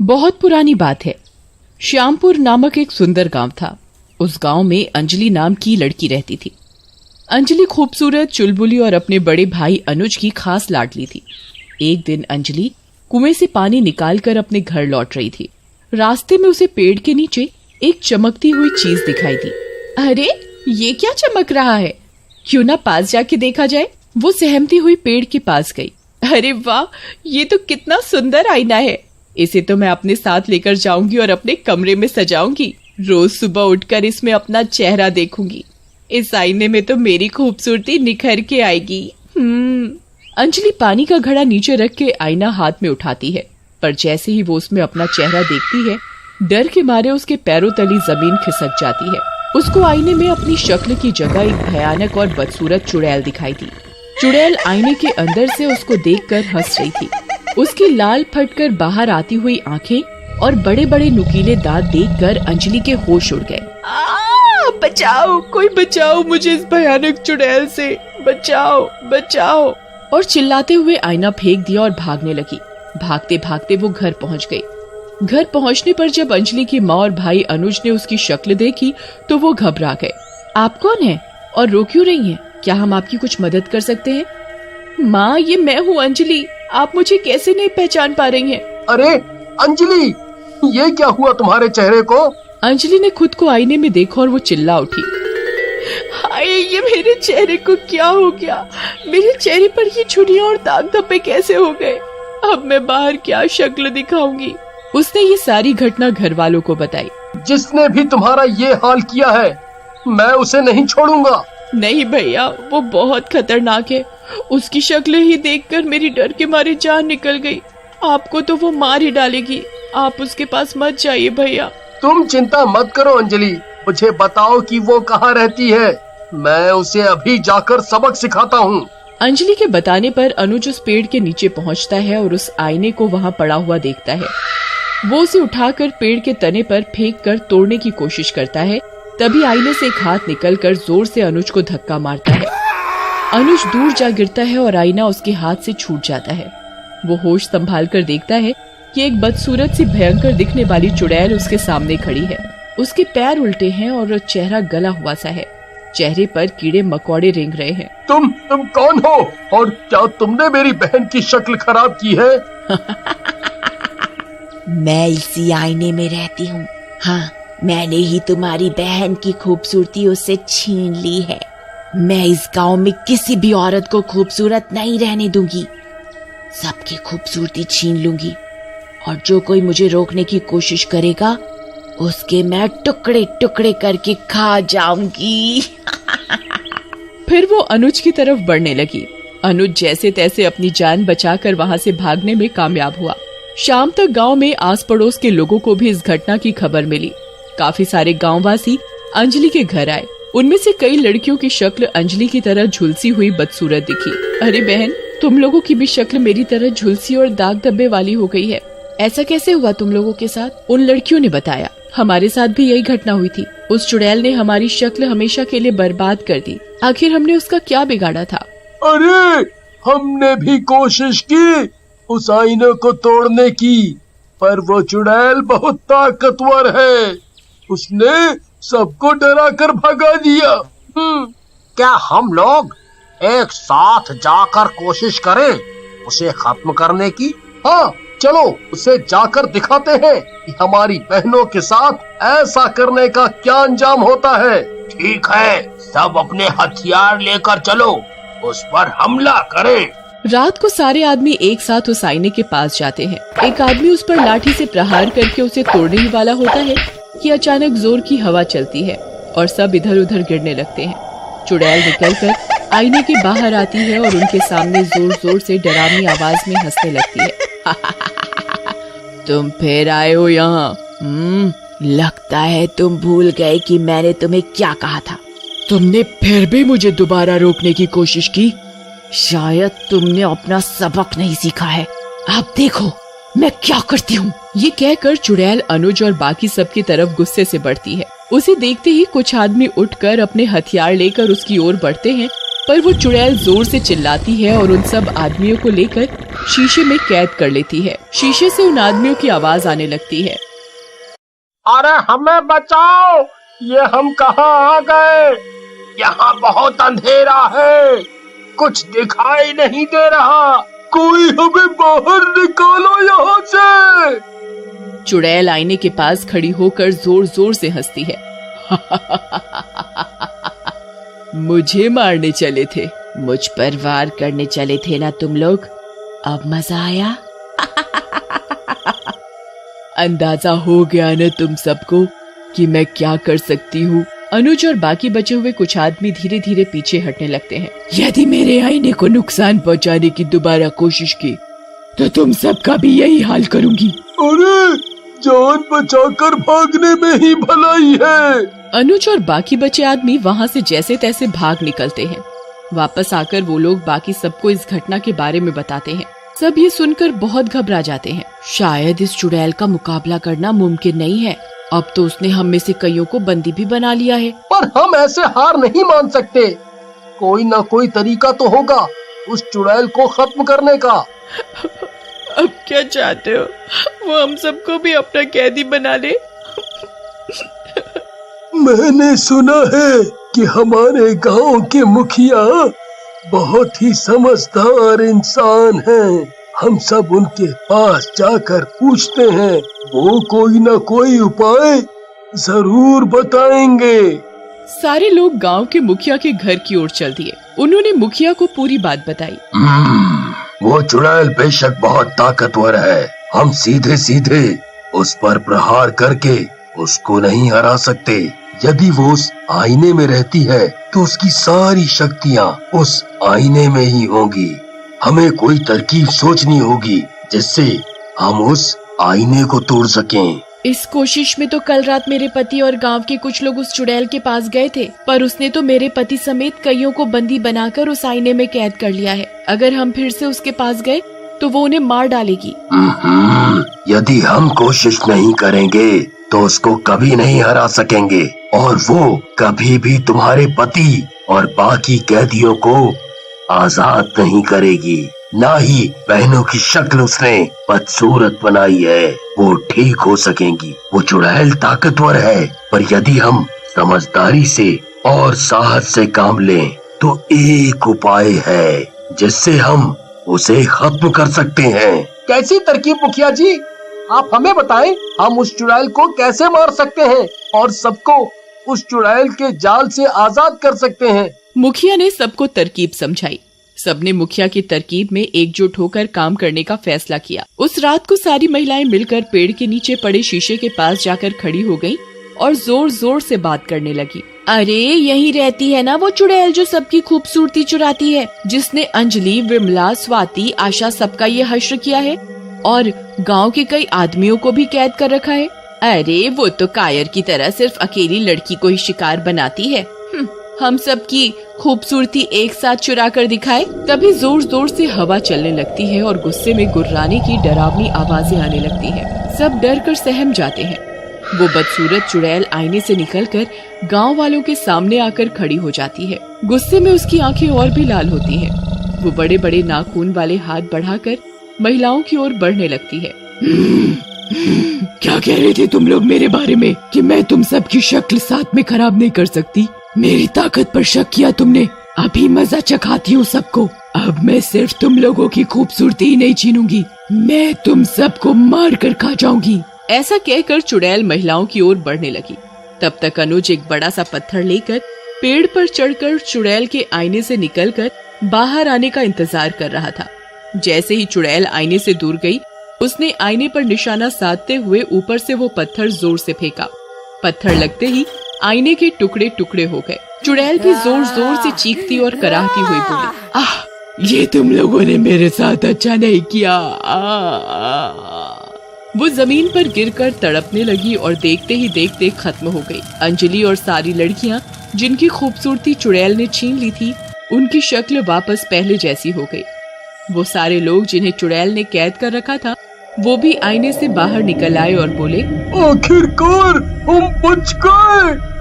बहुत पुरानी बात है। श्यामपुर नामक एक सुंदर गांव था। उस गांव में अंजलि नाम की लड़की रहती थी। अंजलि खूबसूरत, चुलबुली और अपने बड़े भाई अनुज की खास लाडली थी। एक दिन अंजलि कुएं से पानी निकालकर अपने घर लौट रही थी। रास्ते में उसे पेड़ के नीचे एक चमकती हुई चीज दिखाई दी। अरे, ये क्या चमक रहा है? क्यों ना पास जाके देखा जाए। वो सहमती हुई पेड़ के पास गई। अरे वाह, ये तो कितना सुंदर आईना है। इसे तो मैं अपने साथ लेकर जाऊंगी और अपने कमरे में सजाऊंगी। रोज सुबह उठकर इसमें अपना चेहरा देखूंगी। इस आईने में तो मेरी खूबसूरती निखर के आएगी। अंजलि पानी का घड़ा नीचे रख के आईना हाथ में उठाती है, पर जैसे ही वो उसमें अपना चेहरा देखती है, डर के मारे उसके पैरों तली जमीन खिसक जाती है। उसको आईने में अपनी शक्ल की जगह एक भयानक और बदसूरत चुड़ैल दिखाई दी। चुड़ैल आईने के अंदर से उसको देखकर हंस रही थी। उसकी लाल फटकर बाहर आती हुई आंखें और बड़े बड़े नुकीले दांत देखकर अंजलि के होश उड़ गए। बचाओ, कोई बचाओ मुझे इस भयानक चुड़ैल से, बचाओ बचाओ। और चिल्लाते हुए आईना फेंक दिया और भागने लगी। भागते भागते वो घर पहुंच गई। घर पहुंचने पर जब अंजलि की माँ और भाई अनुज ने उसकी शक्ल देखी तो वो घबरा गए। आप कौन हैं और रो क्यों रही हैं? क्या हम आपकी कुछ मदद कर सकते हैं? माँ, ये मैं हूँ अंजलि। आप मुझे कैसे नहीं पहचान पा रही हैं? अरे अंजलि, ये क्या हुआ तुम्हारे चेहरे को? अंजलि ने खुद को आईने में देखा और वो चिल्ला उठी। हाय, ये मेरे चेहरे को क्या हो गया? मेरे चेहरे पर ये झुर्रियां और दाग धब्बे कैसे हो गए? अब मैं बाहर क्या शक्ल दिखाऊंगी? उसने ये सारी घटना घर वालों को बताई। जिसने भी तुम्हारा ये हाल किया है, मैं उसे नहीं छोड़ूंगा। नहीं भैया, वो बहुत खतरनाक है। उसकी शक्ल ही देखकर मेरी डर के मारे जान निकल गई। आपको तो वो मार ही डालेगी। आप उसके पास मत जाइए भैया। तुम चिंता मत करो अंजलि, मुझे बताओ कि वो कहाँ रहती है। मैं उसे अभी जाकर सबक सिखाता हूँ। अंजलि के बताने पर अनुज उस पेड़ के नीचे पहुँचता है और उस आईने को वहाँ पड़ा हुआ देखता है। वो उसे उठाकर पेड़ के तने पर फेंक कर तोड़ने की कोशिश करता है। तभी आईने से एक हाथ निकलकर जोर से अनुज को धक्का मारता है। अनुज दूर जा गिरता है और आईना उसके हाथ से छूट जाता है। वो होश संभाल कर देखता है कि एक बदसूरत सी भयंकर दिखने वाली चुड़ैल उसके सामने खड़ी है। उसके पैर उल्टे हैं और चेहरा गला हुआ सा है। चेहरे पर कीड़े मकोड़े रेंग रहे हैं। तुम कौन हो और क्या तुमने मेरी बहन की शक्ल खराब की है? मैं इसी आईने में रहती हूँ। हाँ, मैंने ही तुम्हारी बहन की खूबसूरती उससे छीन ली है। मैं इस गांव में किसी भी औरत को खूबसूरत नहीं रहने दूंगी। सबकी खूबसूरती छीन लूंगी और जो कोई मुझे रोकने की कोशिश करेगा उसके मैं टुकड़े टुकड़े करके खा जाऊंगी। फिर वो अनुज की तरफ बढ़ने लगी। अनुज जैसे तैसे अपनी जान बचाकर वहाँ से भागने में कामयाब हुआ। शाम तक गांव में आस पड़ोस के लोगों को भी इस घटना की खबर मिली। काफी सारे गांववासी अंजलि के घर आए। उनमें से कई लड़कियों की शक्ल अंजलि की तरह झुलसी हुई बदसूरत दिखी। अरे बहन, तुम लोगों की भी शक्ल मेरी तरह झुलसी और दाग धब्बे वाली हो गई है। ऐसा कैसे हुआ तुम लोगों के साथ? उन लड़कियों ने बताया, हमारे साथ भी यही घटना हुई थी। उस चुड़ैल ने हमारी शक्ल हमेशा के लिए बर्बाद कर दी। आखिर हमने उसका क्या बिगाड़ा था? अरे, हमने भी कोशिश की उस आईने को तोड़ने की, पर वो चुड़ैल बहुत ताकतवर है। उसने सबको डरा कर भगा दिया। क्या हम लोग एक साथ जाकर कोशिश करें उसे खत्म करने की? हाँ, चलो उसे जाकर दिखाते हैं कि हमारी बहनों के साथ ऐसा करने का क्या अंजाम होता है। ठीक है, सब अपने हथियार लेकर चलो, उस पर हमला करें। रात को सारे आदमी एक साथ उस आईने के पास जाते हैं। एक आदमी उस पर लाठी से प्रहार करके उसे तोड़ने ही वाला होता है कि अचानक जोर की हवा चलती है और सब इधर उधर गिरने लगते हैं। चुड़ैल निकलकर आईने के बाहर आती है और उनके सामने जोर जोर से डरावनी आवाज में हंसने लगती है। तुम फिर आए हो यहाँ? लगता है तुम भूल गए कि मैंने तुम्हें क्या कहा था। तुमने फिर भी मुझे दोबारा रोकने की कोशिश की। शायद तुमने अपना सबक नहीं सीखा है। आप देखो मैं क्या करती हूँ। ये कहकर चुड़ैल अनुज और बाकी सबकी तरफ गुस्से से बढ़ती है। उसे देखते ही कुछ आदमी उठकर अपने हथियार लेकर उसकी ओर बढ़ते हैं पर वो चुड़ैल जोर से चिल्लाती है और उन सब आदमियों को लेकर शीशे में कैद कर लेती है। शीशे से उन आदमियों की आवाज आने लगती है, अरे हमें बचाओ, ये हम कहाँ आ गए? यहाँ बहुत अंधेरा है, कुछ दिखाई नहीं दे रहा, कोई हमें बाहर निकालो यहाँ से। चुड़ैल आईने के पास खड़ी होकर जोर जोर से हंसती है। मुझे मारने चले थे, मुझ पर वार करने चले थे ना तुम लोग, अब मजा आया? अंदाजा हो गया न तुम सबको कि मैं क्या कर सकती हूँ। अनुज और बाकी बचे हुए कुछ आदमी धीरे धीरे पीछे हटने लगते हैं। यदि मेरे आईने को नुकसान पहुँचाने की दोबारा कोशिश की तो तुम सबका भी यही हाल करूँगी। अरे जान बचाकर भागने में ही भलाई है। अनुज और बाकी बचे आदमी वहाँ से जैसे तैसे भाग निकलते हैं। वापस आकर वो लोग बाकी सबको इस घटना के बारे में बताते हैं। सब ये सुनकर बहुत घबरा जाते हैं। शायद इस चुड़ैल का मुकाबला करना मुमकिन नहीं है। अब तो उसने हम में से कईयों को बंदी भी बना लिया है। पर हम ऐसे हार नहीं मान सकते, कोई ना कोई तरीका तो होगा उस चुड़ैल को खत्म करने का। अब क्या चाहते हो, वो हम सबको भी अपना कैदी बना ले? मैंने सुना है कि हमारे गांव के मुखिया बहुत ही समझदार इंसान हैं। हम सब उनके पास जाकर पूछते हैं, वो कोई ना कोई उपाय जरूर बताएंगे। सारे लोग गांव के मुखिया के घर की ओर चल दिए। उन्होंने मुखिया को पूरी बात बताई। वो चुड़ैल बेशक बहुत ताकतवर है, हम सीधे सीधे उस पर प्रहार करके उसको नहीं हरा सकते। यदि वो उस आईने में रहती है तो उसकी सारी शक्तियाँ उस आईने में ही होंगी। हमें कोई तरकीब सोचनी होगी जिससे हम उस आईने को तोड़ सकें। इस कोशिश में तो कल रात मेरे पति और गांव के कुछ लोग उस चुड़ैल के पास गए थे, पर उसने तो मेरे पति समेत कईयों को बंदी बनाकर उस आईने में कैद कर लिया है। अगर हम फिर से उसके पास गए तो वो उन्हें मार डालेगी। यदि हम कोशिश नहीं करेंगे तो उसको कभी नहीं हरा सकेंगे और वो कभी भी तुम्हारे पति और बाकी कैदियों को आजाद नहीं करेगी। ना ही बहनों की शक्ल उसने बदसूरत बनाई है, वो ठीक हो सकेंगी। वो चुड़ैल ताकतवर है, पर यदि हम समझदारी से और साहस से काम लें तो एक उपाय है जिससे हम उसे खत्म कर सकते हैं। कैसी तरकीब मुखिया जी, आप हमें बताएं, हम उस चुड़ैल को कैसे मार सकते हैं और सबको उस चुड़ैल के जाल से आजाद कर सकते हैं। मुखिया ने सबको तरकीब समझाई। सबने मुखिया की तरकीब में एकजुट होकर काम करने का फैसला किया। उस रात को सारी महिलाएं मिलकर पेड़ के नीचे पड़े शीशे के पास जाकर खड़ी हो गईं और जोर जोर से बात करने लगी। अरे यही रहती है ना वो चुड़ैल जो सबकी खूबसूरती चुराती है, जिसने अंजलि, विमला, स्वाति, आशा सबका ये हश्र किया है और गांव के कई आदमियों को भी कैद कर रखा है। अरे वो तो कायर की तरह सिर्फ अकेली लड़की को ही शिकार बनाती है। हम सब की खूबसूरती एक साथ चुरा कर दिखाए। तभी जोर जोर से हवा चलने लगती है और गुस्से में गुर्राने की डरावनी आवाजें आने लगती हैं। सब डर कर सहम जाते हैं। वो बदसूरत चुड़ैल आईने से निकलकर गांव वालों के सामने आकर खड़ी हो जाती है। गुस्से में उसकी आंखें और भी लाल होती हैं। वो बड़े बड़े नाखून वाले हाथ बढ़ाकर महिलाओं की ओर बढ़ने लगती है। क्या कह रहे थे तुम लोग मेरे बारे में कि मैं तुम सबकी शक्ल साथ में खराब नहीं कर सकती? मेरी ताकत पर शक किया तुमने। अभी मजा चखाती हूँ सबको। अब मैं सिर्फ तुम लोगों की खूबसूरती ही नहीं छीनूंगी, मैं तुम सबको मार कर खा जाऊंगी। ऐसा कहकर चुड़ैल महिलाओं की ओर बढ़ने लगी। तब तक अनुज एक बड़ा सा पत्थर लेकर पेड़ पर चढ़कर चुड़ैल के आईने से निकलकर बाहर आने का इंतजार कर रहा था। जैसे ही चुड़ैल आईने से दूर गई, उसने आईने पर निशाना साधते हुए ऊपर से वो पत्थर जोर से फेंका। पत्थर लगते ही आईने के टुकड़े टुकड़े हो गए। चुड़ैल भी जोर जोर से चीखती और कराहती हुई बोली, आह, ये तुम लोगों ने मेरे साथ अच्छा नहीं किया। वो जमीन पर गिरकर तड़पने लगी और देखते ही देखते खत्म हो गई। अंजलि और सारी लड़कियां जिनकी खूबसूरती चुड़ैल ने छीन ली थी, उनकी शक्ल वापस पहले जैसी हो गई। वो सारे लोग जिन्हें चुड़ैल ने कैद कर रखा था, वो भी आईने से बाहर निकल आए और बोले, आखिरकार हम बच गए।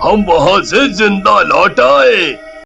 हम वहाँ से जिंदा लौट आए।